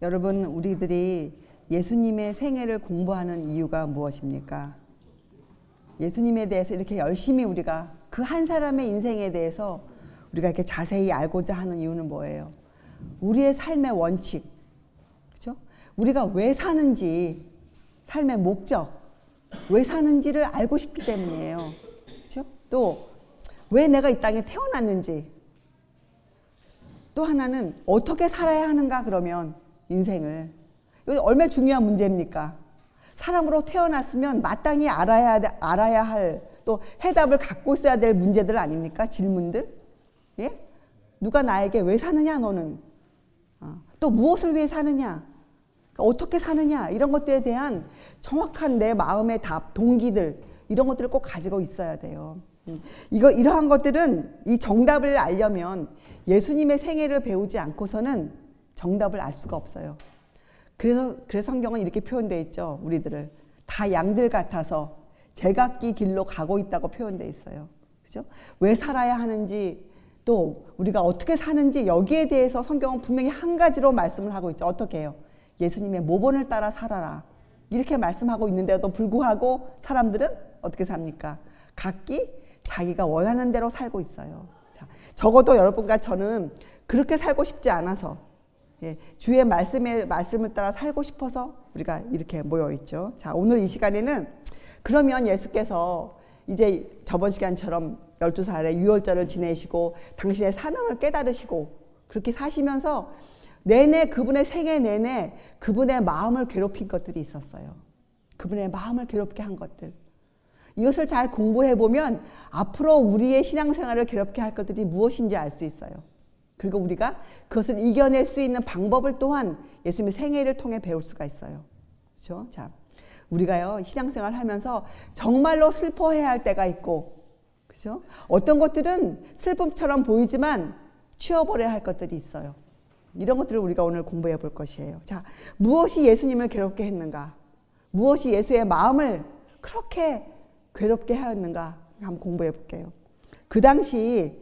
여러분, 우리들이 예수님의 생애를 공부하는 이유가 무엇입니까? 예수님에 대해서 이렇게 열심히 우리가 그 한 사람의 인생에 대해서 우리가 이렇게 자세히 알고자 하는 이유는 뭐예요? 우리의 삶의 원칙, 그렇죠? 우리가 왜 사는지, 삶의 목적, 왜 사는지를 알고 싶기 때문이에요. 그렇죠? 또 왜 내가 이 땅에 태어났는지, 또 하나는 어떻게 살아야 하는가. 그러면 인생을, 이거 얼마나 중요한 문제입니까? 사람으로 태어났으면 마땅히 알아야 할, 또 해답을 갖고 있어야 될 문제들 아닙니까? 질문들. 예? 누가 나에게 왜 사느냐 너는? 또 무엇을 위해 사느냐? 그러니까 어떻게 사느냐? 이런 것들에 대한 정확한 내 마음의 답, 동기들, 이런 것들을 꼭 가지고 있어야 돼요. 이러한 것들은, 이 정답을 알려면 예수님의 생애를 배우지 않고서는 정답을 알 수가 없어요. 그래서 성경은 이렇게 표현되어 있죠. 우리들을 다 양들 같아서 제각기 길로 가고 있다고 표현되어 있어요. 그죠? 왜 살아야 하는지, 또 우리가 어떻게 사는지, 여기에 대해서 성경은 분명히 한 가지로 말씀을 하고 있죠. 어떻게 해요? 예수님의 모본을 따라 살아라, 이렇게 말씀하고 있는데도 불구하고 사람들은 어떻게 삽니까? 각기 자기가 원하는 대로 살고 있어요. 자, 적어도 여러분과 저는 그렇게 살고 싶지 않아서, 주의 말씀을 따라 살고 싶어서 우리가 이렇게 모여 있죠. 자, 오늘 이 시간에는 그러면 예수께서 이제 저번 시간처럼 12살에 유월절을 지내시고 당신의 사명을 깨달으시고 그렇게 사시면서 내내, 그분의 생애 내내 그분의 마음을 괴롭힌 것들이 있었어요. 그분의 마음을 괴롭게 한 것들, 이것을 잘 공부해 보면 앞으로 우리의 신앙생활을 괴롭게 할 것들이 무엇인지 알 수 있어요. 그리고 우리가 그것을 이겨낼 수 있는 방법을 또한 예수님의 생애를 통해 배울 수가 있어요. 그렇죠? 자, 우리가요, 신앙생활 하면서 정말로 슬퍼해야 할 때가 있고, 그렇죠? 어떤 것들은 슬픔처럼 보이지만 치워버려야 할 것들이 있어요. 이런 것들을 우리가 오늘 공부해 볼 것이에요. 자, 무엇이 예수님을 괴롭게 했는가? 무엇이 예수의 마음을 그렇게 괴롭게 하였는가? 한번 공부해 볼게요. 그 당시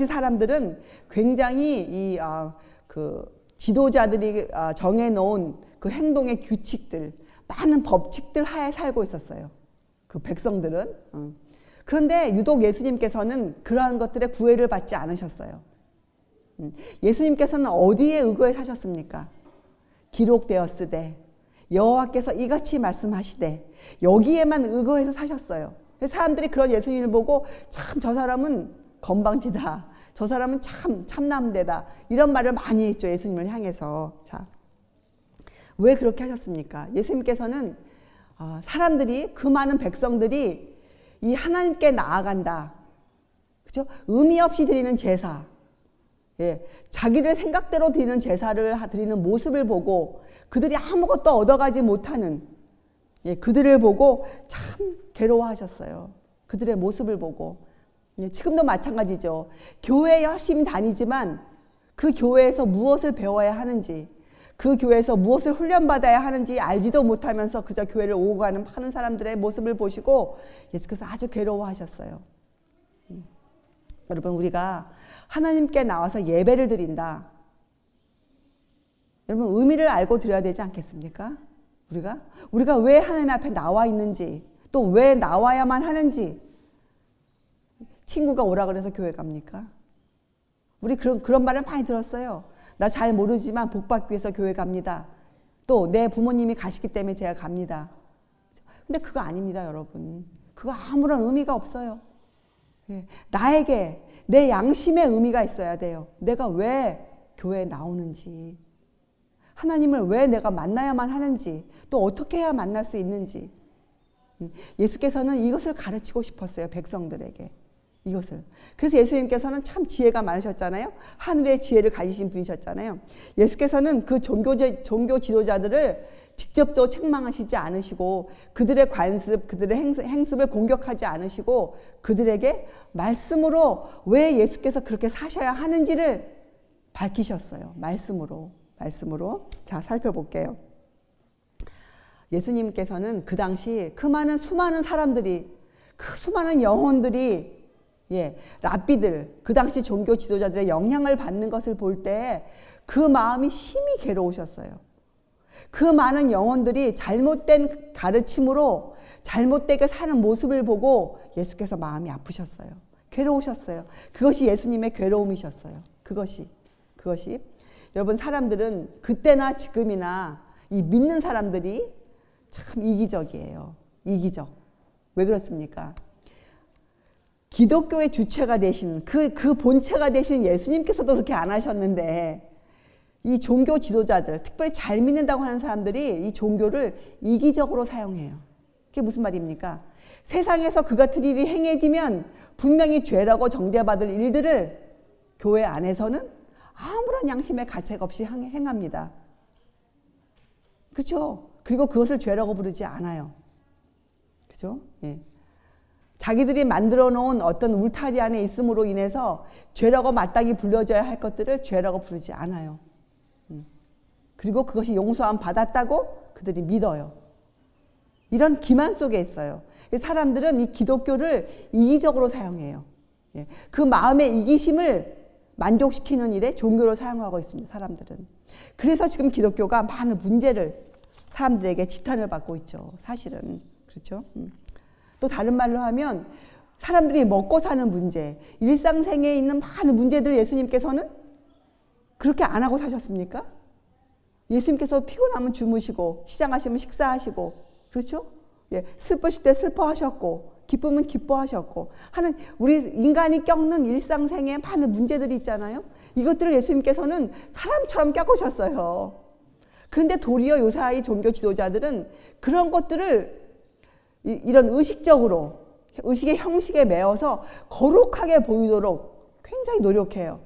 사람들은 굉장히 그 지도자들이 정해놓은 그 행동의 규칙들, 많은 법칙들 하에 살고 있었어요. 그 백성들은. 그런데 유독 예수님께서는 그러한 것들에 구애를 받지 않으셨어요. 예수님께서는 어디에 의거해 사셨습니까? 기록되었으되 여호와께서 이같이 말씀하시되, 여기에만 의거해서 사셨어요. 사람들이 그런 예수님을 보고 참 저 사람은 건방지다, 저 사람은 참 참남되다, 이런 말을 많이 했죠. 예수님을 향해서. 자, 왜 그렇게 하셨습니까? 예수님께서는 사람들이, 그 많은 백성들이 이 하나님께 나아간다, 그죠? 의미 없이 드리는 제사, 자기들 생각대로 드리는 제사를 드리는 모습을 보고 그들이 아무것도 얻어가지 못하는, 그들을 보고 참 괴로워하셨어요. 그들의 모습을 보고. 지금도 마찬가지죠. 교회 열심히 다니지만 그 교회에서 무엇을 배워야 하는지, 그 교회에서 무엇을 훈련받아야 하는지 알지도 못하면서 그저 교회를 오고 가는 많은 사람들의 모습을 보시고 예수께서 아주 괴로워하셨어요. 여러분, 우리가 하나님께 나와서 예배를 드린다, 여러분 의미를 알고 드려야 되지 않겠습니까? 우리가 왜 하나님 앞에 나와 있는지, 또 왜 나와야만 하는지. 친구가 오라 그래서 교회 갑니까? 우리 그런 말을 많이 들었어요. 나 잘 모르지만 복 받기 위해서 교회 갑니다. 또 내 부모님이 가시기 때문에 제가 갑니다. 근데 그거 아닙니다, 여러분. 그거 아무런 의미가 없어요. 나에게 내 양심의 의미가 있어야 돼요. 내가 왜 교회에 나오는지, 하나님을 왜 내가 만나야만 하는지, 또 어떻게 해야 만날 수 있는지. 예수께서는 이것을 가르치고 싶었어요, 백성들에게. 이것을. 그래서 예수님께서는 참 지혜가 많으셨잖아요. 하늘의 지혜를 가지신 분이셨잖아요. 예수께서는 그 종교 지도자들을 직접적으로 책망하시지 않으시고, 그들의 관습, 그들의 행습을 공격하지 않으시고, 그들에게 말씀으로 왜 예수께서 그렇게 사셔야 하는지를 밝히셨어요. 말씀으로. 자, 살펴볼게요. 예수님께서는 그 당시 그 수많은 사람들이, 그 수많은 영혼들이 예, 랍비들, 그 당시 종교 지도자들의 영향을 받는 것을 볼 때 그 마음이 심히 괴로우셨어요. 그 많은 영혼들이 잘못된 가르침으로 잘못되게 사는 모습을 보고 예수께서 마음이 아프셨어요. 괴로우셨어요. 그것이 예수님의 괴로움이셨어요. 그것이. 여러분, 사람들은 그때나 지금이나 이 믿는 사람들이 참 이기적이에요. 이기적. 왜 그렇습니까? 기독교의 주체가 되신 그 본체가 되신 예수님께서도 그렇게 안 하셨는데 이 종교 지도자들, 특별히 잘 믿는다고 하는 사람들이 이 종교를 이기적으로 사용해요. 그게 무슨 말입니까? 세상에서 그 같은 일이 행해지면 분명히 죄라고 정죄받을 일들을 교회 안에서는 아무런 양심의 가책 없이 행합니다. 그렇죠? 그리고 그것을 죄라고 부르지 않아요. 그렇죠? 예. 자기들이 만들어 놓은 어떤 울타리 안에 있음으로 인해서 죄라고 마땅히 불려져야 할 것들을 죄라고 부르지 않아요. 그리고 그것이 용서함 받았다고 그들이 믿어요. 이런 기만 속에 있어요. 사람들은 이 기독교를 이기적으로 사용해요. 예. 그 마음의 이기심을 만족시키는 일에 종교로 사용하고 있습니다. 사람들은. 그래서 지금 기독교가 많은 문제를 사람들에게 지탄을 받고 있죠. 사실은. 그렇죠? 또 다른 말로 하면 사람들이 먹고 사는 문제, 일상생에 있는 많은 문제들 예수님께서는 그렇게 안 하고 사셨습니까? 예수님께서 피곤하면 주무시고 시장 가시면 식사하시고 그렇죠? 예, 슬프실 때 슬퍼하셨고 기쁘면 기뻐하셨고 하는 우리 인간이 겪는 일상생에 많은 문제들이 있잖아요. 이것들을 예수님께서는 사람처럼 겪으셨어요. 그런데 도리어 요사이 종교 지도자들은 그런 것들을 이런 의식의 형식에 매어서 거룩하게 보이도록 굉장히 노력해요.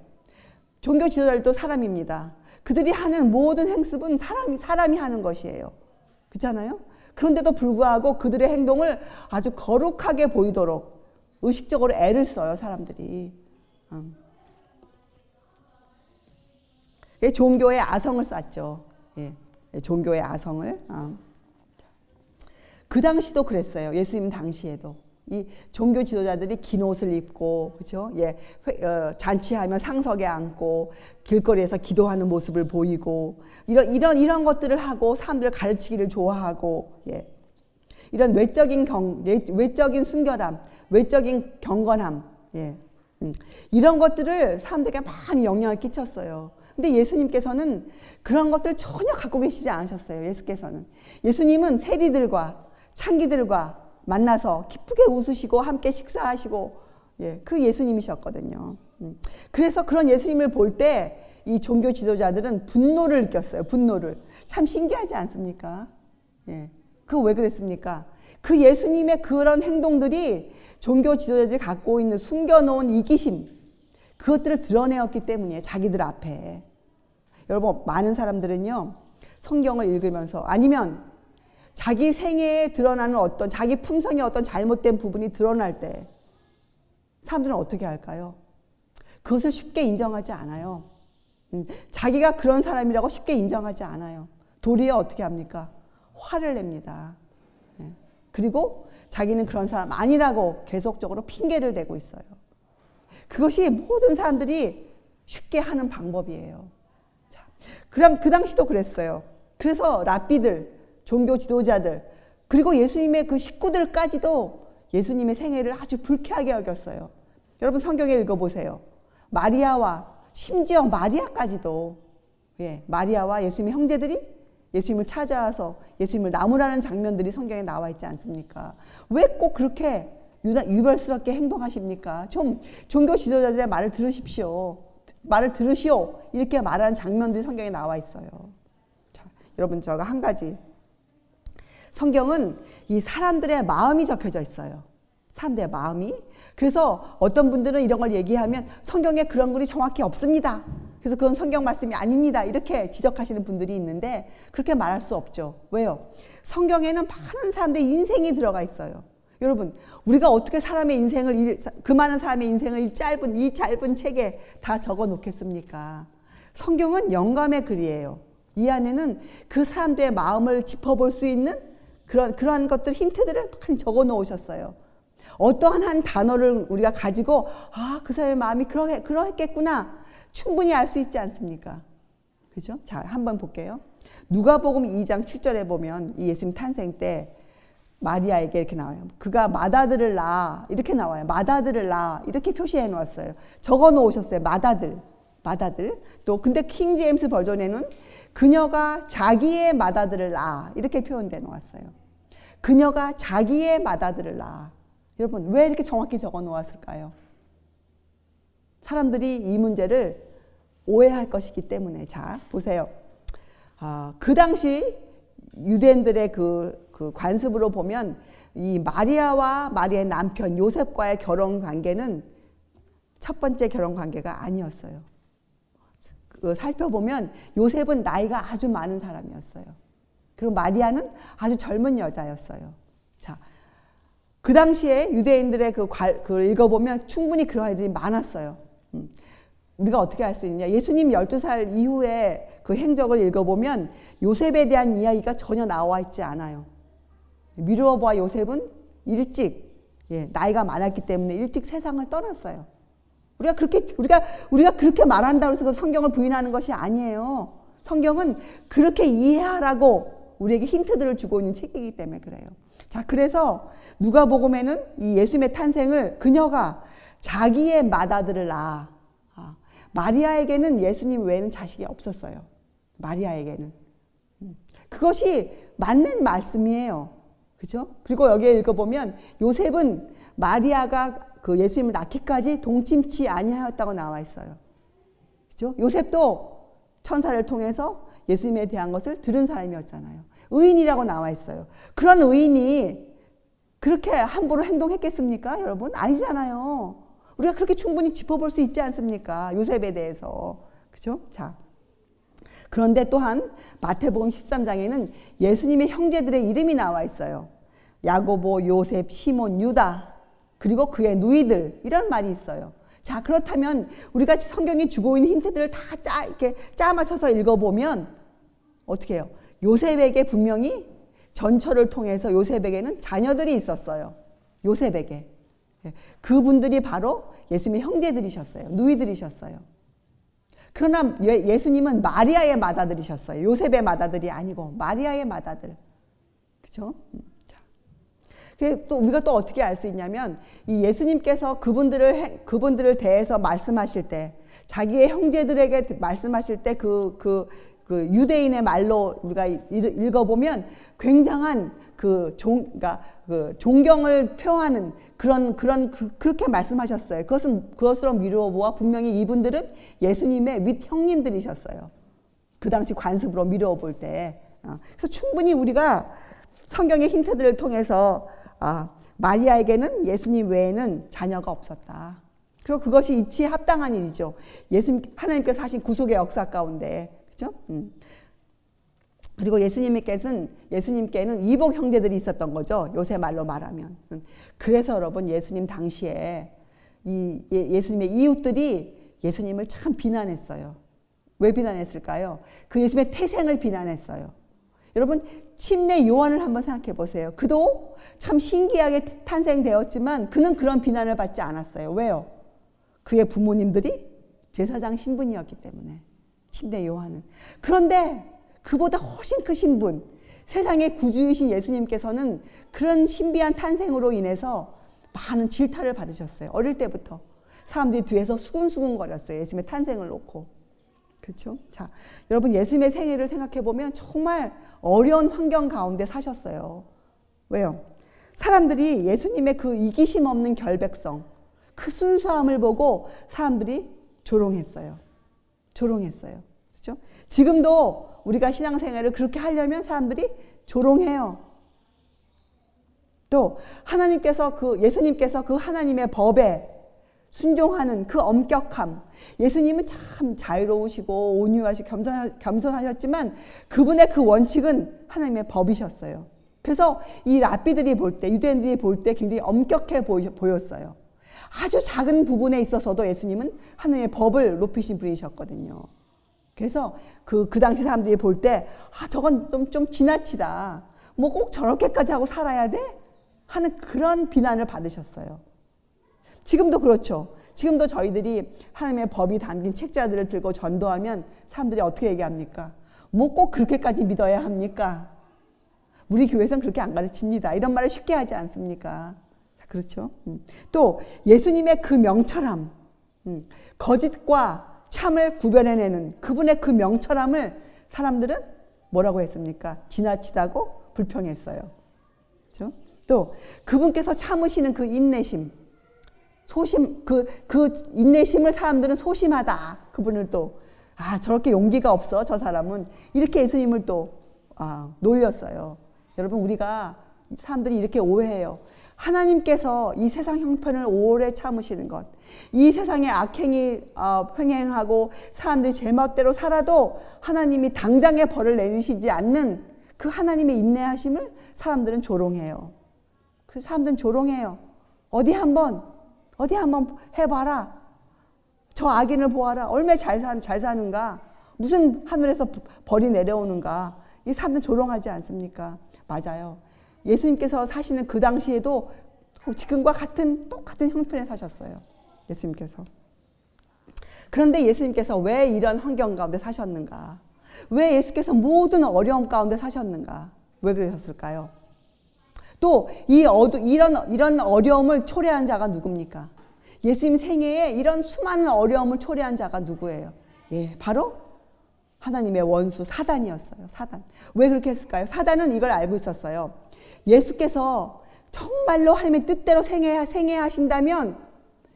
종교 지도자들도 사람입니다. 그들이 하는 모든 행습은 사람이 하는 것이에요. 그렇잖아요? 그런데도 불구하고 그들의 행동을 아주 거룩하게 보이도록 의식적으로 애를 써요, 사람들이. 종교의 아성을 쌓죠. 예, 종교의 아성을. 그 당시도 그랬어요. 예수님 당시에도. 이 종교 지도자들이 긴 옷을 입고, 그죠? 예, 잔치하면 상석에 앉고, 길거리에서 기도하는 모습을 보이고, 이런 것들을 하고, 사람들을 가르치기를 좋아하고, 예. 이런 외적인 순결함, 외적인 경건함, 예. 이런 것들을 사람들에게 많이 영향을 끼쳤어요. 근데 예수님께서는 그런 것들을 전혀 갖고 계시지 않으셨어요. 예수님은 세리들과 창기들과 만나서 기쁘게 웃으시고 함께 식사하시고, 예, 그 예수님이셨거든요. 그래서 그런 예수님을 볼 때 이 종교 지도자들은 분노를 느꼈어요. 분노를. 참 신기하지 않습니까? 예, 그거 왜 그랬습니까? 그 예수님의 그런 행동들이 종교 지도자들이 갖고 있는 숨겨놓은 이기심, 그것들을 드러내었기 때문이에요. 자기들 앞에. 여러분, 많은 사람들은요, 성경을 읽으면서 아니면 자기 생애에 드러나는 어떤 자기 품성의 어떤 잘못된 부분이 드러날 때 사람들은 어떻게 할까요? 그것을 쉽게 인정하지 않아요. 자기가 그런 사람이라고 쉽게 인정하지 않아요. 도리어 어떻게 합니까? 화를 냅니다. 그리고 자기는 그런 사람 아니라고 계속적으로 핑계를 대고 있어요. 그것이 모든 사람들이 쉽게 하는 방법이에요. 자, 그럼 그 당시도 그랬어요. 그래서 랍비들, 종교 지도자들, 그리고 예수님의 그 식구들까지도 예수님의 생애를 아주 불쾌하게 여겼어요. 여러분 성경에 읽어보세요. 마리아와 심지어 마리아까지도, 예, 마리아와 예수님의 형제들이 예수님을 찾아와서 예수님을 나무라는 장면들이 성경에 나와 있지 않습니까? 왜 꼭 그렇게 유별스럽게 행동하십니까? 좀 종교 지도자들의 말을 들으십시오. 말을 들으시오. 이렇게 말하는 장면들이 성경에 나와 있어요. 자, 여러분 제가 한 가지. 성경은 이 사람들의 마음이 적혀져 있어요. 사람들의 마음이. 그래서 어떤 분들은 이런 걸 얘기하면 성경에 그런 글이 정확히 없습니다. 그래서 그건 성경 말씀이 아닙니다. 이렇게 지적하시는 분들이 있는데 그렇게 말할 수 없죠. 왜요? 성경에는 많은 사람들의 인생이 들어가 있어요. 여러분, 우리가 어떻게 사람의 인생을, 그 많은 사람의 인생을 이 짧은 책에 다 적어 놓겠습니까? 성경은 영감의 글이에요. 이 안에는 그 사람들의 마음을 짚어볼 수 있는 그러한 것들, 힌트들을 많이 적어 놓으셨어요. 어떠한 한 단어를 우리가 가지고 그 사람의 마음이 그러했겠구나 충분히 알 수 있지 않습니까? 그죠? 자, 한번 볼게요. 누가복음 2장 7절에 보면 이 예수님 탄생 때 마리아에게 이렇게 나와요. 그가 맏아들을 낳아 이렇게 나와요. 맏아들을 낳아 이렇게 표시해 놓았어요. 적어 놓으셨어요. 맏아들. 또 근데 킹 제임스 버전에는 그녀가 자기의 맏아들을 낳아 이렇게 표현돼 놓았어요. 그녀가 자기의 맏아들을 낳아. 여러분 왜 이렇게 정확히 적어 놓았을까요? 사람들이 이 문제를 오해할 것이기 때문에. 자, 보세요. 그 당시 유대인들의 그 관습으로 보면 이 마리아와 마리아의 남편 요셉과의 결혼 관계는 첫 번째 결혼 관계가 아니었어요. 살펴보면 요셉은 나이가 아주 많은 사람이었어요. 그리고 마리아는 아주 젊은 여자였어요. 자, 그 당시에 유대인들의 그 읽어보면 충분히 그런 아이들이 많았어요. 우리가 어떻게 알 수 있냐? 예수님 12살 이후에 그 행적을 읽어보면 요셉에 대한 이야기가 전혀 나와 있지 않아요. 미루어 보아 요셉은 일찍 나이가 많았기 때문에 일찍 세상을 떠났어요. 우리가 그렇게 말한다고 해서 성경을 부인하는 것이 아니에요. 성경은 그렇게 이해하라고 우리에게 힌트들을 주고 있는 책이기 때문에 그래요. 자, 그래서 누가복음에는 이 예수님의 탄생을 그녀가 자기의 맏아들을 낳아. 마리아에게는 예수님 외에는 자식이 없었어요. 마리아에게는. 그것이 맞는 말씀이에요. 그죠? 그리고 여기에 읽어보면 요셉은 마리아가 그 예수님을 낳기까지 동침치 아니하였다고 나와 있어요. 그죠? 요셉도 천사를 통해서 예수님에 대한 것을 들은 사람이었잖아요. 의인이라고 나와 있어요. 그런 의인이 그렇게 함부로 행동했겠습니까, 여러분? 아니잖아요. 우리가 그렇게 충분히 짚어볼 수 있지 않습니까? 요셉에 대해서. 그죠? 자. 그런데 또한 마태복음 13장에는 예수님의 형제들의 이름이 나와 있어요. 야고보, 요셉, 시몬, 유다, 그리고 그의 누이들, 이런 말이 있어요. 자, 그렇다면 우리가 성경이 주고 있는 힌트들을 다 이렇게 짜 맞춰서 읽어보면 어떻게 해요? 요셉에게 분명히 전처를 통해서 요셉에게는 자녀들이 있었어요. 요셉에게. 그분들이 바로 예수님의 형제들이셨어요. 누이들이셨어요. 그러나 예수님은 마리아의 맏아들이셨어요. 요셉의 맏아들이 아니고 마리아의 맏아들. 그죠? 자. 또 우리가 또 어떻게 알 수 있냐면 이 예수님께서 그분들을 대해서 말씀하실 때 자기의 형제들에게 말씀하실 때 그 유대인의 말로 우리가 읽어보면 굉장한 그러니까 존경을 표하는 그렇게 말씀하셨어요. 그것으로 미루어 보아 분명히 이분들은 예수님의 윗 형님들이셨어요. 그 당시 관습으로 미루어 볼 때. 그래서 충분히 우리가 성경의 힌트들을 통해서 마리아에게는 예수님 외에는 자녀가 없었다. 그리고 그것이 이치에 합당한 일이죠. 하나님께서 하신 구속의 역사 가운데. 그죠? 그리고 예수님께는 이복 형제들이 있었던 거죠. 요새 말로 말하면. 그래서 여러분 예수님 당시에 예수님의 이웃들이 예수님을 참 비난했어요. 왜 비난했을까요? 그 예수님의 태생을 비난했어요. 여러분 침례 요한을 한번 생각해 보세요. 그도 참 신기하게 탄생되었지만 그는 그런 비난을 받지 않았어요. 왜요? 그의 부모님들이 제사장 신분이었기 때문에. 침례 요한은. 그런데 그보다 훨씬 크신 분, 세상의 구주이신 예수님께서는 그런 신비한 탄생으로 인해서 많은 질타를 받으셨어요. 어릴 때부터. 사람들이 뒤에서 수군수군 거렸어요. 예수님의 탄생을 놓고. 그렇죠? 자, 여러분 예수님의 생애를 생각해 보면 정말 어려운 환경 가운데 사셨어요. 왜요? 사람들이 예수님의 그 이기심 없는 결백성, 그 순수함을 보고 사람들이 조롱했어요. 그렇죠? 지금도 우리가 신앙생활을 그렇게 하려면 사람들이 조롱해요. 또 예수님께서 그 하나님의 법에 순종하는 그 엄격함. 예수님은 참 자유로우시고 온유하시고 겸손하셨지만 그분의 그 원칙은 하나님의 법이셨어요. 그래서 이 랍비들이 볼 때, 유대인들이 볼 때 굉장히 엄격해 보였어요. 아주 작은 부분에 있어서도 예수님은 하나님의 법을 높이신 분이셨거든요. 그래서 그 당시 사람들이 볼 때 저건 좀 지나치다. 뭐 꼭 저렇게까지 하고 살아야 돼? 하는 그런 비난을 받으셨어요. 지금도 그렇죠. 지금도 저희들이 하나님의 법이 담긴 책자들을 들고 전도하면 사람들이 어떻게 얘기합니까? 뭐 꼭 그렇게까지 믿어야 합니까? 우리 교회에서는 그렇게 안 가르칩니다. 이런 말을 쉽게 하지 않습니까? 그렇죠. 또 예수님의 그 명철함, 거짓과 참을 구별해내는 그분의 그 명철함을 사람들은 뭐라고 했습니까? 지나치다고 불평했어요. 그렇죠? 또 그분께서 참으시는 그 인내심, 소심, 그 인내심을 사람들은 소심하다. 그분을 또 저렇게 용기가 없어 저 사람은, 이렇게 예수님을 또 놀렸어요. 여러분, 우리가 사람들이 이렇게 오해해요. 하나님께서 이 세상 형편을 오래 참으시는 것, 이 세상에 악행이 횡행하고 사람들이 제멋대로 살아도 하나님이 당장의 벌을 내리시지 않는 그 하나님의 인내하심을 사람들은 조롱해요. 그 사람들은 조롱해요. 어디 한번 해봐라. 저 악인을 보아라. 얼마나 잘 사는가. 무슨 하늘에서 벌이 내려오는가. 이 사람들 조롱하지 않습니까? 맞아요. 예수님께서 사시는 그 당시에도 지금과 똑같은 형편에 사셨어요. 예수님께서. 그런데 예수님께서 왜 이런 환경 가운데 사셨는가? 왜 예수께서 모든 어려움 가운데 사셨는가? 왜 그러셨을까요? 또 이런 어려움을 초래한 자가 누굽니까? 예수님 생애에 이런 수많은 어려움을 초래한 자가 누구예요? 바로 하나님의 원수 사단이었어요. 사단. 왜 그렇게 했을까요? 사단은 이걸 알고 있었어요. 예수께서 정말로 하나님의 뜻대로 생애하신다면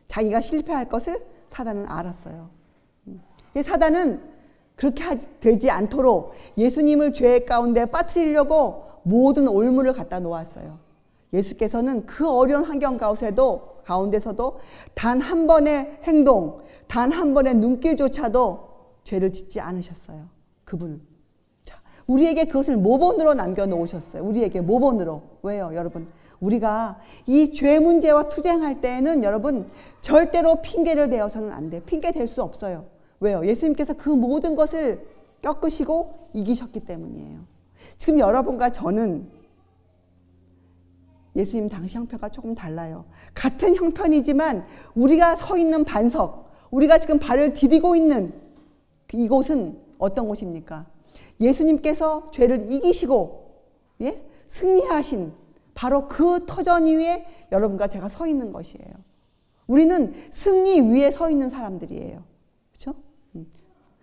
자기가 실패할 것을 사단은 알았어요. 사단은 그렇게 되지 않도록 예수님을 죄 가운데 빠뜨리려고 모든 올무를 갖다 놓았어요. 예수께서는 그 어려운 환경 가운데서도 단 한 번의 행동, 단 한 번의 눈길조차도 죄를 짓지 않으셨어요. 그분은. 우리에게 그것을 모본으로 남겨놓으셨어요. 우리에게 모본으로. 왜요, 여러분? 우리가 이 죄 문제와 투쟁할 때에는 여러분 절대로 핑계를 대어서는 안 돼요. 핑계 댈 수 없어요. 왜요? 예수님께서 그 모든 것을 꺾으시고 이기셨기 때문이에요. 지금 여러분과 저는 예수님 당시 형편과 조금 달라요. 같은 형편이지만 우리가 서 있는 반석, 우리가 지금 발을 디디고 있는 이곳은 어떤 곳입니까? 예수님께서 죄를 이기시고 승리하신 바로 그 터전 위에 여러분과 제가 서 있는 것이에요. 우리는 승리 위에 서 있는 사람들이에요. 그렇죠?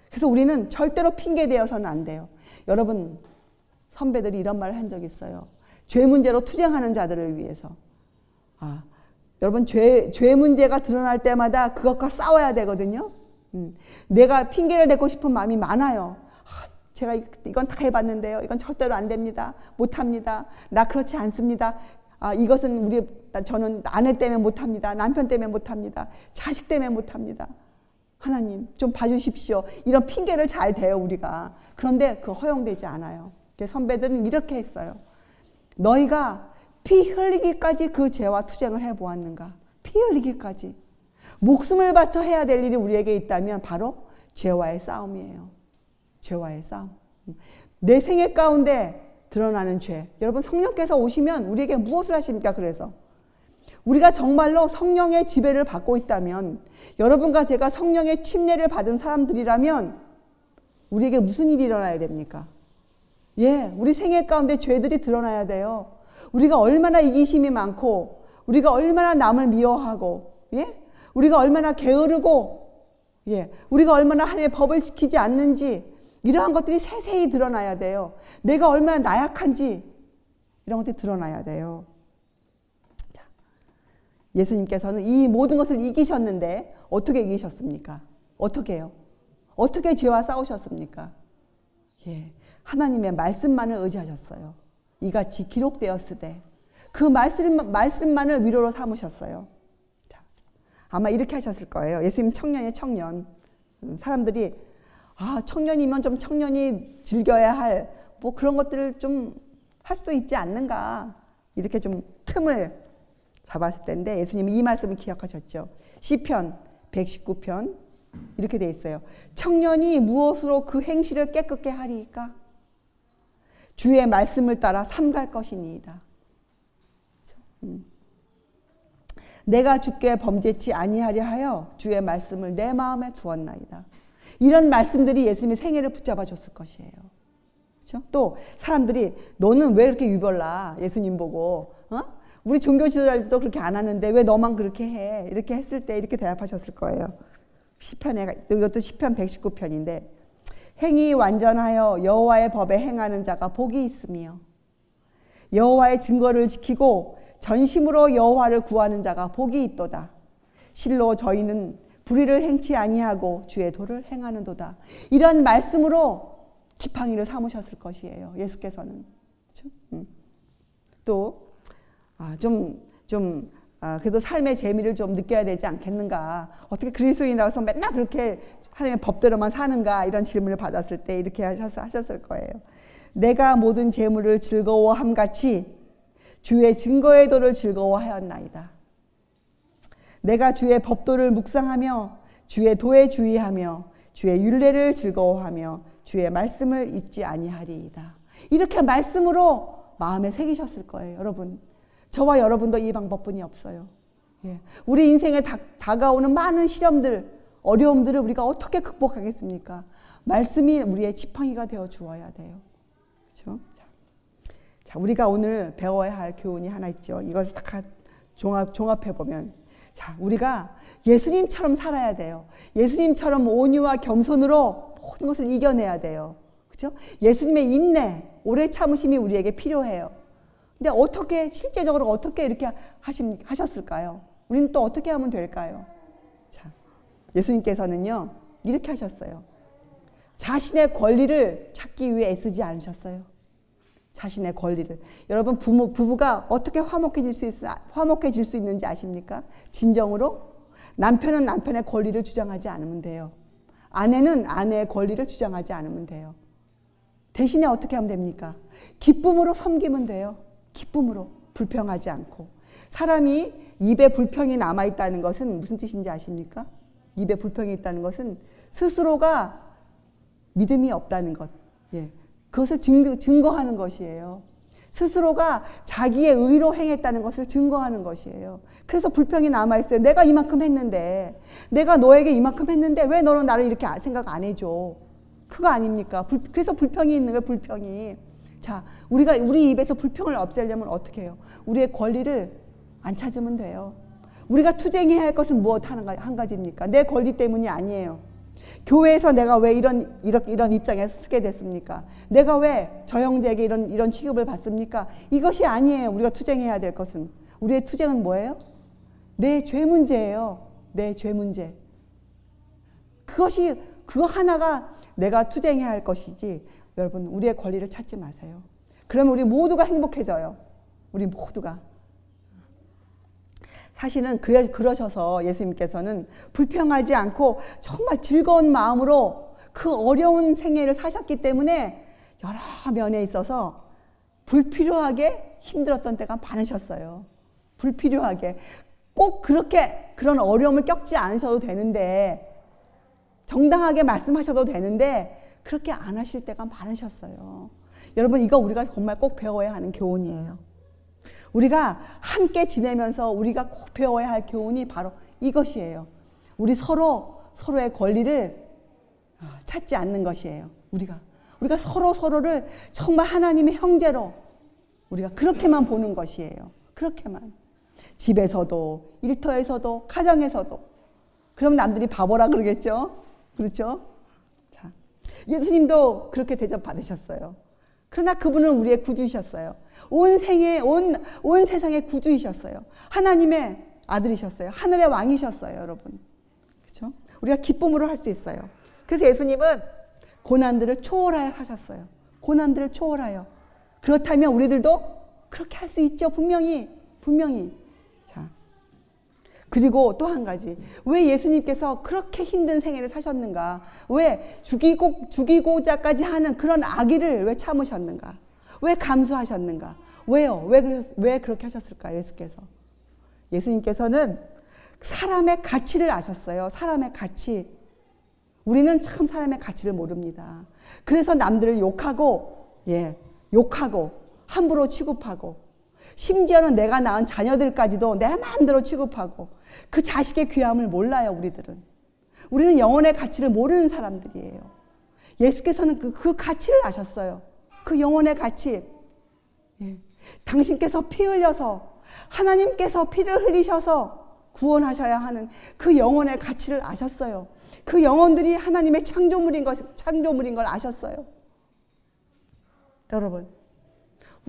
그래서 우리는 절대로 핑계대어서는 안 돼요. 여러분, 선배들이 이런 말을 한 적이 있어요. 죄 문제로 투쟁하는 자들을 위해서. 여러분, 죄 문제가 드러날 때마다 그것과 싸워야 되거든요. 내가 핑계를 대고 싶은 마음이 많아요. 제가 이건 다 해봤는데요. 이건 절대로 안 됩니다. 못합니다. 나 그렇지 않습니다. 이것은 저는 아내 때문에 못합니다. 남편 때문에 못합니다. 자식 때문에 못합니다. 하나님 좀 봐주십시오. 이런 핑계를 잘 대요, 우리가. 그런데 그거 허용되지 않아요. 선배들은 이렇게 했어요. 너희가 피 흘리기까지 그 죄와 투쟁을 해보았는가? 피 흘리기까지. 목숨을 바쳐 해야 될 일이 우리에게 있다면 바로 죄와의 싸움이에요. 죄와의 싸움. 내 생애 가운데 드러나는 죄. 여러분, 성령께서 오시면 우리에게 무엇을 하십니까? 그래서 우리가 정말로 성령의 지배를 받고 있다면, 여러분과 제가 성령의 침례를 받은 사람들이라면 우리에게 무슨 일이 일어나야 됩니까? 우리 생애 가운데 죄들이 드러나야 돼요. 우리가 얼마나 이기심이 많고, 우리가 얼마나 남을 미워하고, 우리가 얼마나 게으르고, 우리가 얼마나 하나님의 법을 지키지 않는지, 이러한 것들이 세세히 드러나야 돼요. 내가 얼마나 나약한지 이런 것들이 드러나야 돼요. 예수님께서는 이 모든 것을 이기셨는데 어떻게 이기셨습니까? 어떻게 해요? 어떻게 죄와 싸우셨습니까? 하나님의 말씀만을 의지하셨어요. 이같이 기록되었으되 그 말씀만을 위로로 삼으셨어요. 아마 이렇게 하셨을 거예요. 예수님 청년의 청년. 사람들이 청년이면 좀 청년이 즐겨야 할 뭐 그런 것들을 좀 할 수 있지 않는가, 이렇게 좀 틈을 잡았을 텐데 예수님이 이 말씀을 기억하셨죠. 시편 119편 이렇게 돼 있어요. 청년이 무엇으로 그 행실을 깨끗게 하리까? 주의 말씀을 따라 삼갈 것이니이다. 내가 주께 범죄치 아니하려 하여 주의 말씀을 내 마음에 두었나이다. 이런 말씀들이 예수님의 생애를 붙잡아 줬을 것이에요. 그렇죠? 또 사람들이 너는 왜 그렇게 유별나? 예수님 보고 우리 종교 지도자들도 그렇게 안 하는데 왜 너만 그렇게 해? 이렇게 했을 때 이렇게 대답하셨을 거예요. 시편에 이것도 시편 119편인데 행이 완전하여 여호와의 법에 행하는 자가 복이 있으며 여호와의 증거를 지키고 전심으로 여호와를 구하는 자가 복이 있도다. 실로 저희는 불의를 행치 아니하고 주의 도를 행하는도다. 이런 말씀으로 지팡이를 삼으셨을 것이에요. 예수께서는. 그렇죠? 또 그래도 삶의 재미를 좀 느껴야 되지 않겠는가? 어떻게 그리스도인이라서 맨날 그렇게 하나님의 법대로만 사는가? 이런 질문을 받았을 때 이렇게 하셨을 거예요. 내가 모든 재물을 즐거워함 같이 주의 증거의 도를 즐거워하였나이다. 내가 주의 법도를 묵상하며 주의 도에 주의하며 주의 율례를 즐거워하며 주의 말씀을 잊지 아니하리이다. 이렇게 말씀으로 마음에 새기셨을 거예요. 여러분, 저와 여러분도 이 방법뿐이 없어요. 우리 인생에 다가오는 많은 시련들, 어려움들을 우리가 어떻게 극복하겠습니까? 말씀이 우리의 지팡이가 되어 주어야 돼요. 그렇죠? 자, 우리가 오늘 배워야 할 교훈이 하나 있죠. 이걸 딱 종합해 보면, 자, 우리가 예수님처럼 살아야 돼요. 예수님처럼 온유와 겸손으로 모든 것을 이겨내야 돼요. 그렇죠? 예수님의 인내, 오래 참으심이 우리에게 필요해요. 근데 어떻게 실제적으로 어떻게 이렇게 하셨을까요? 우리는 또 어떻게 하면 될까요? 자, 예수님께서는요 이렇게 하셨어요. 자신의 권리를 찾기 위해 애쓰지 않으셨어요. 자신의 권리를. 여러분 부부가 어떻게 화목해질 수 있는지 아십니까? 진정으로 남편은 남편의 권리를 주장하지 않으면 돼요. 아내는 아내의 권리를 주장하지 않으면 돼요. 대신에 어떻게 하면 됩니까? 기쁨으로 섬기면 돼요. 기쁨으로, 불평하지 않고. 사람이 입에 불평이 남아있다는 것은 무슨 뜻인지 아십니까? 입에 불평이 있다는 것은 스스로가 믿음이 없다는 것. 그것을 증거하는 것이에요. 스스로가 자기의 의로 행했다는 것을 증거하는 것이에요. 그래서 불평이 남아있어요. 내가 이만큼 했는데, 내가 너에게 이만큼 했는데 왜 너는 나를 이렇게 생각 안 해줘? 그거 아닙니까? 그래서 불평이 있는 거예요. 불평이. 자, 우리 입에서 불평을 없애려면 어떻게 해요? 우리의 권리를 안 찾으면 돼요. 우리가 투쟁해야 할 것은 한 가지입니까? 내 권리 때문이 아니에요. 교회에서 내가 왜 이런 입장에 서게 됐습니까? 내가 왜 저 형제에게 이런 취급을 받습니까? 이것이 아니에요. 우리가 투쟁해야 될 것은. 우리의 투쟁은 뭐예요? 내 죄 문제예요. 내 죄 문제. 그거 하나가 내가 투쟁해야 할 것이지. 여러분, 우리의 권리를 찾지 마세요. 그러면 우리 모두가 행복해져요. 우리 모두가. 사실은 그러셔서 예수님께서는 불평하지 않고 정말 즐거운 마음으로 그 어려운 생애를 사셨기 때문에 여러 면에 있어서 불필요하게 힘들었던 때가 많으셨어요. 불필요하게. 꼭 그런 어려움을 겪지 않으셔도 되는데, 정당하게 말씀하셔도 되는데 그렇게 안 하실 때가 많으셨어요. 여러분, 이거 우리가 정말 꼭 배워야 하는 교훈이에요. 우리가 함께 지내면서 우리가 꼭 배워야 할 교훈이 바로 이것이에요. 우리 서로의 권리를 찾지 않는 것이에요. 우리가 서로를 정말 하나님의 형제로 우리가 그렇게만 보는 것이에요. 그렇게만. 집에서도, 일터에서도, 가정에서도. 그럼 남들이 바보라 그러겠죠? 그렇죠? 자, 예수님도 그렇게 대접받으셨어요. 그러나 그분은 우리의 구주이셨어요. 온 세상의 구주이셨어요. 하나님의 아들이셨어요. 하늘의 왕이셨어요, 여러분. 그렇죠? 우리가 기쁨으로 할 수 있어요. 그래서 예수님은 고난들을 초월하여 하셨어요. 고난들을 초월하여. 그렇다면 우리들도 그렇게 할 수 있죠. 분명히. 자, 그리고 또 한 가지. 왜 예수님께서 그렇게 힘든 생애를 사셨는가? 왜 죽이고자까지 하는 그런 악의를 왜 참으셨는가? 왜 감수하셨는가? 왜요? 왜 그렇게 하셨을까요? 예수님께서는 사람의 가치를 아셨어요. 사람의 가치. 우리는 참 사람의 가치를 모릅니다. 그래서 남들을 욕하고 함부로 취급하고 심지어는 내가 낳은 자녀들까지도 내 마음대로 취급하고 그 자식의 귀함을 몰라요. 우리는 영혼의 가치를 모르는 사람들이에요. 예수께서는 그 가치를 아셨어요. 그 영혼의 가치. 예. 당신께서 피 흘려서 하나님께서 피를 흘리셔서 구원하셔야 하는 그 영혼의 가치를 아셨어요. 그 영혼들이 하나님의 창조물인 걸 아셨어요. 여러분,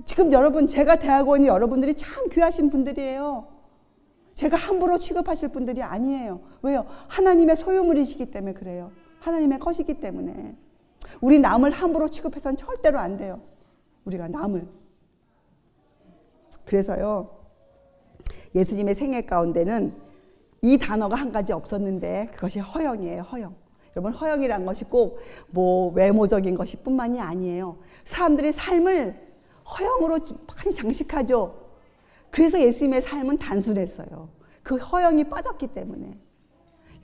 지금 제가 대하고 있는 여러분들이 참 귀하신 분들이에요. 제가 함부로 취급하실 분들이 아니에요. 왜요? 하나님의 소유물이시기 때문에 그래요. 하나님의 것이기 때문에. 우리 남을 함부로 취급해서는 절대로 안 돼요. 우리가 남을. 그래서요, 예수님의 생애 가운데는 이 단어가 한 가지 없었는데 그것이 허영이에요. 허영. 여러분, 허영이란 것이 꼭 외모적인 것이 뿐만이 아니에요. 사람들의 삶을 허영으로 많이 장식하죠. 그래서 예수님의 삶은 단순했어요. 그 허영이 빠졌기 때문에.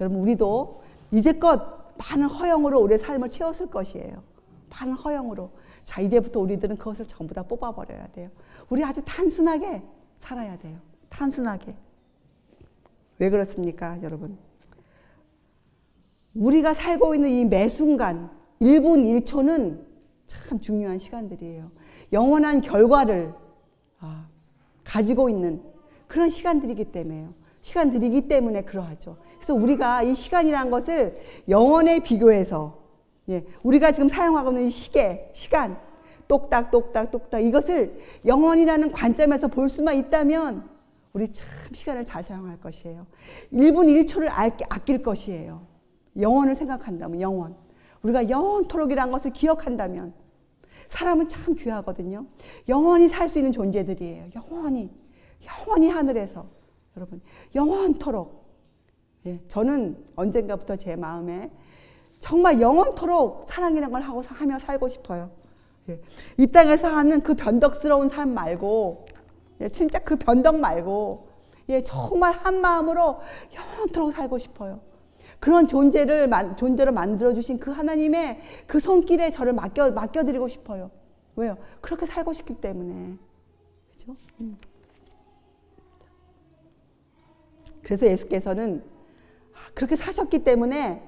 여러분, 우리도 이제껏 많은 허영으로 우리의 삶을 채웠을 것이에요. 많은 허영으로. 자, 이제부터 우리들은 그것을 전부 다 뽑아버려야 돼요. 우리 아주 단순하게 살아야 돼요. 단순하게. 왜 그렇습니까, 여러분? 우리가 살고 있는 이 매 순간 1분 1초는 참 중요한 시간들이에요. 영원한 결과를 가지고 있는 그런 시간들이기 때문에 그러하죠. 그래서 우리가 이 시간이라는 것을 영원에 비교해서, 우리가 지금 사용하고 있는 이 시간, 똑딱 이것을 영원이라는 관점에서 볼 수만 있다면 우리 참 시간을 잘 사용할 것이에요. 1분 1초를 아낄 것이에요. 영원을 생각한다면, 영원. 우리가 영원토록이라는 것을 기억한다면 사람은 참 귀하거든요. 영원히 살 수 있는 존재들이에요. 영원히 하늘에서. 여러분, 영원토록. 저는 언젠가부터 제 마음에 정말 영원토록 사랑이라는 걸 하며 살고 싶어요. 이 땅에서 하는 그 변덕스러운 삶 말고, 진짜 그 변덕 말고, 정말 한 마음으로 영원토록 살고 싶어요. 그런 존재로 만들어주신 그 하나님의 그 손길에 저를 맡겨드리고 싶어요. 왜요? 그렇게 살고 싶기 때문에. 그죠? 그래서 예수께서는 그렇게 사셨기 때문에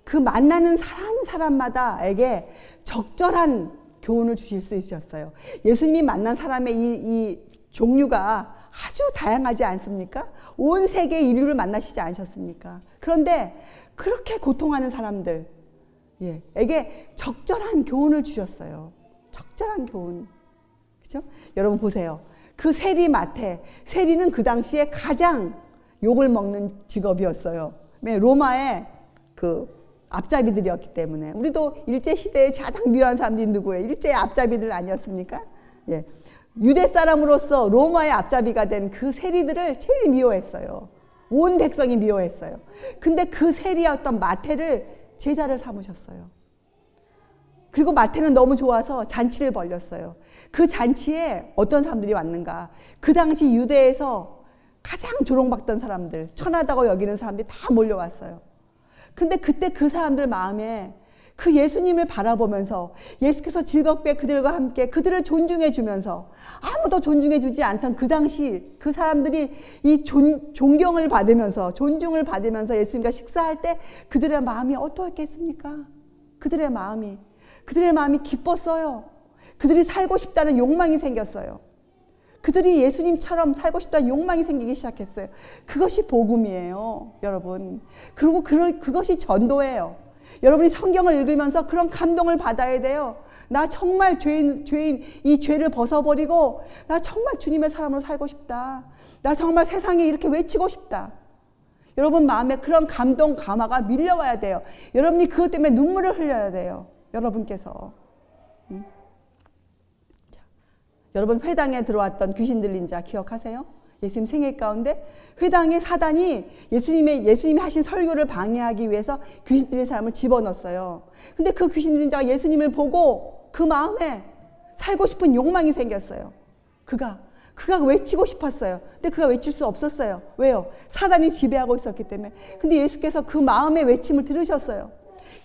그 만나는 사람마다에게 적절한 교훈을 주실 수 있으셨어요. 예수님이 만난 사람의 이 종류가 아주 다양하지 않습니까? 온 세계의 인류를 만나시지 않으셨습니까? 그런데 그렇게 고통하는 사람들에게 적절한 교훈을 주셨어요. 적절한 교훈. 그죠? 여러분 보세요. 그 세리는 그 당시에 가장 욕을 먹는 직업이었어요. 로마의 그 앞잡이들이었기 때문에. 우리도 일제시대에 가장 미워한 사람들이 누구예요? 일제의 앞잡이들 아니었습니까? 유대 사람으로서 로마의 앞잡이가 된 그 세리들을 제일 미워했어요. 온 백성이 미워했어요. 근데 그 세리였던 마태를 제자를 삼으셨어요. 그리고 마태는 너무 좋아서 잔치를 벌렸어요. 그 잔치에 어떤 사람들이 왔는가? 그 당시 유대에서 가장 조롱받던 사람들, 천하다고 여기는 사람들이 다 몰려왔어요. 근데 그때 그 사람들 마음에 그 예수님을 바라보면서 예수께서 즐겁게 그들과 함께 그들을 존중해 주면서 아무도 존중해 주지 않던 그 당시 그 사람들이 이 존경을 받으면서 존중을 받으면서 예수님과 식사할 때 그들의 마음이 어떠했겠습니까? 그들의 마음이 기뻤어요. 그들이 살고 싶다는 욕망이 생겼어요. 그들이 예수님처럼 살고 싶다는 욕망이 생기기 시작했어요. 그것이 복음이에요, 여러분. 그리고 그것이 전도예요. 여러분이 성경을 읽으면서 그런 감동을 받아야 돼요. 나 정말 죄인 이 죄를 벗어버리고 나 정말 주님의 사람으로 살고 싶다. 나 정말 세상에 이렇게 외치고 싶다. 여러분 마음에 그런 감동 감화가 밀려와야 돼요. 여러분이 그것 때문에 눈물을 흘려야 돼요. 여러분께서. 자, 여러분 회당에 들어왔던 귀신 들린 자 기억하세요? 예수님 생애 가운데 회당에 사단이 예수님이 하신 설교를 방해하기 위해서 귀신 들린 사람을 집어넣었어요. 근데 그 귀신 들린 자가 예수님을 보고 그 마음에 살고 싶은 욕망이 생겼어요. 그가 외치고 싶었어요. 근데 그가 외칠 수 없었어요. 왜요? 사단이 지배하고 있었기 때문에. 근데 예수께서 그 마음의 외침을 들으셨어요.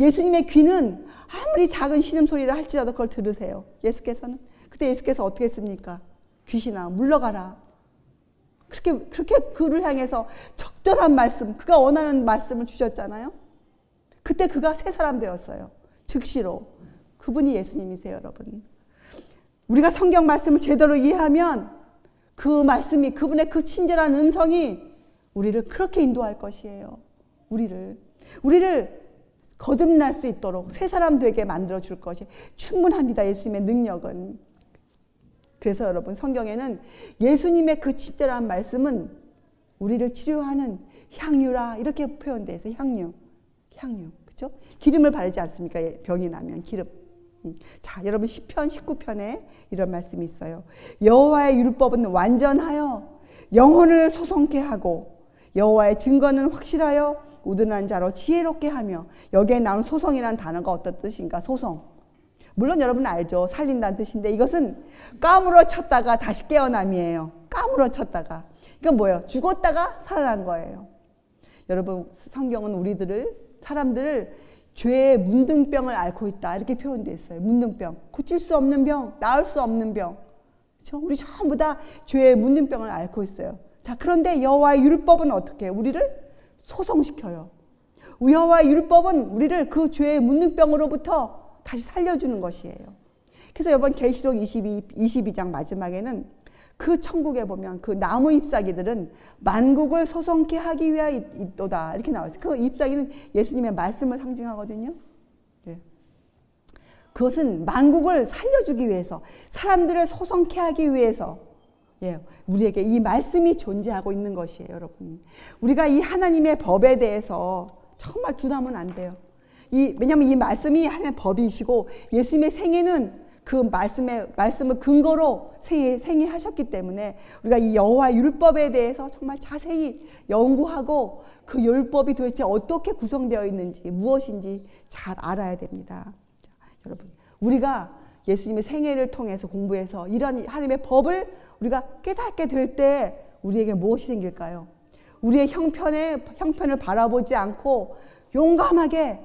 예수님의 귀는 아무리 작은 신음소리를 할지라도 그걸 들으세요. 예수께서는. 그때 예수께서 어떻게 했습니까? 귀신아 물러가라. 그렇게 그를 향해서 적절한 말씀, 그가 원하는 말씀을 주셨잖아요. 그때 그가 새 사람 되었어요. 즉시로. 그분이 예수님이세요, 여러분. 우리가 성경 말씀을 제대로 이해하면 그 말씀이, 그분의 그 친절한 음성이 우리를 그렇게 인도할 것이에요. 우리를 거듭날 수 있도록 새 사람 되게 만들어 줄 것이 충분합니다. 예수님의 능력은. 그래서 여러분, 성경에는 예수님의 그 친절한 말씀은 우리를 치료하는 향유라 이렇게 표현되어 있어요. 향유. 그렇죠? 기름을 바르지 않습니까? 병이 나면 기름. 자, 여러분 시편 19편에 이런 말씀이 있어요. 여호와의 율법은 완전하여 영혼을 소성케 하고 여호와의 증거는 확실하여 우둔한 자로 지혜롭게 하며. 여기에 나온 소성이라는 단어가 어떤 뜻인가? 소성. 물론 여러분 알죠. 살린다는 뜻인데 이것은 까무러쳤다가 다시 깨어남이에요. 까무러쳤다가. 그러니까 뭐예요? 죽었다가 살아난 거예요. 여러분 성경은 사람들을 죄의 문둥병을 앓고 있다 이렇게 표현되어 있어요. 문둥병. 고칠 수 없는 병, 나을 수 없는 병. 그렇죠? 우리 전부 다 죄의 문둥병을 앓고 있어요. 자, 그런데 여호와의 율법은 어떻게 해요? 우리를 소성시켜요. 여호와의 율법은 우리를 그 죄의 문둥병으로부터 다시 살려주는 것이에요. 그래서 이번 계시록 22장 마지막에는 그 천국에 보면 그 나무 잎사귀들은 만국을 소성케 하기 위하여 있도다 이렇게 나와 있어요. 그 잎사귀는 예수님의 말씀을 상징하거든요. 네. 그것은 만국을 살려주기 위해서, 사람들을 소성케 하기 위해서 우리에게 이 말씀이 존재하고 있는 것이에요. 여러분, 우리가 이 하나님의 법에 대해서 정말 두나면 안 돼요. 왜냐하면 이 말씀이 하나님의 법이시고 예수님의 생애는 그 말씀을 근거로 생애하셨기 때문에 우리가 이 여호와의 율법에 대해서 정말 자세히 연구하고 그 율법이 도대체 어떻게 구성되어 있는지 무엇인지 잘 알아야 됩니다. 자, 여러분, 우리가 예수님의 생애를 통해서 공부해서 이런 하나님의 법을 우리가 깨닫게 될 때 우리에게 무엇이 생길까요? 우리의 형편을 바라보지 않고 용감하게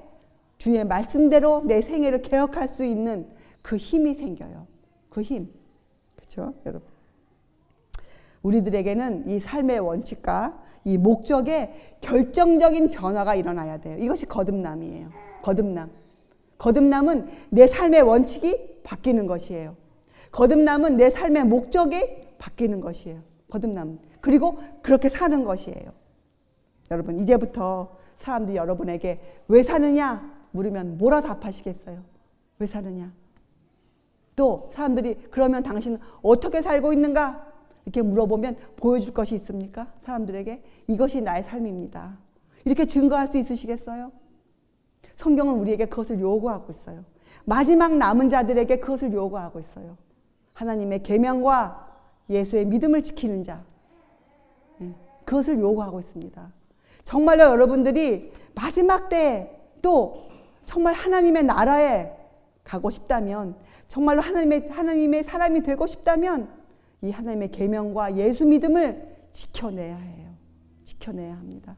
주의 말씀대로 내 생애를 개혁할 수 있는 그 힘이 생겨요. 그 힘. 그렇죠, 여러분? 우리들에게는 이 삶의 원칙과 이 목적에 결정적인 변화가 일어나야 돼요. 이것이 거듭남이에요. 거듭남은 내 삶의 원칙이 바뀌는 것이에요. 거듭남은 내 삶의 목적이 바뀌는 것이에요. 거듭남. 그리고 그렇게 사는 것이에요. 여러분, 이제부터 사람들이 여러분에게 왜 사느냐 물으면 뭐라 답하시겠어요? 왜 사느냐? 또 사람들이 그러면 당신은 어떻게 살고 있는가? 이렇게 물어보면 보여줄 것이 있습니까? 사람들에게 이것이 나의 삶입니다. 이렇게 증거할 수 있으시겠어요? 성경은 우리에게 그것을 요구하고 있어요. 마지막 남은 자들에게 그것을 요구하고 있어요. 하나님의 계명과 예수의 믿음을 지키는 자, 그것을 요구하고 있습니다. 정말로 여러분들이 마지막 때에 또 정말 하나님의 나라에 가고 싶다면, 정말로 하나님의 사람이 되고 싶다면 이 하나님의 계명과 예수 믿음을 지켜내야 해요. 지켜내야 합니다.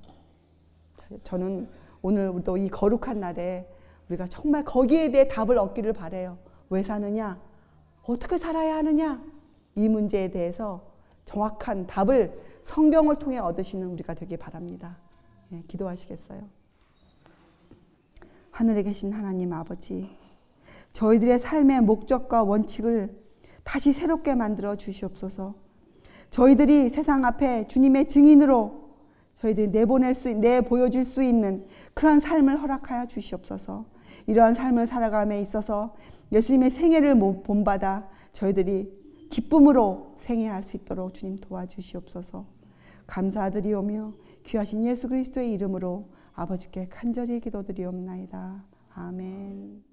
저는 오늘도 이 거룩한 날에 우리가 정말 거기에 대해 답을 얻기를 바라요. 왜 사느냐? 어떻게 살아야 하느냐? 이 문제에 대해서 정확한 답을 성경을 통해 얻으시는 우리가 되길 바랍니다. 기도하시겠어요? 하늘에 계신 하나님 아버지, 저희들의 삶의 목적과 원칙을 다시 새롭게 만들어 주시옵소서. 저희들이 세상 앞에 주님의 증인으로 저희들이 내보여줄 수 있는 그러한 삶을 허락하여 주시옵소서. 이러한 삶을 살아감에 있어서 예수님의 생애를 본받아 저희들이 기쁨으로 생애할 수 있도록 주님 도와주시옵소서. 감사드리오며 귀하신 예수 그리스도의 이름으로 아버지께 간절히 기도드리옵나이다. 아멘.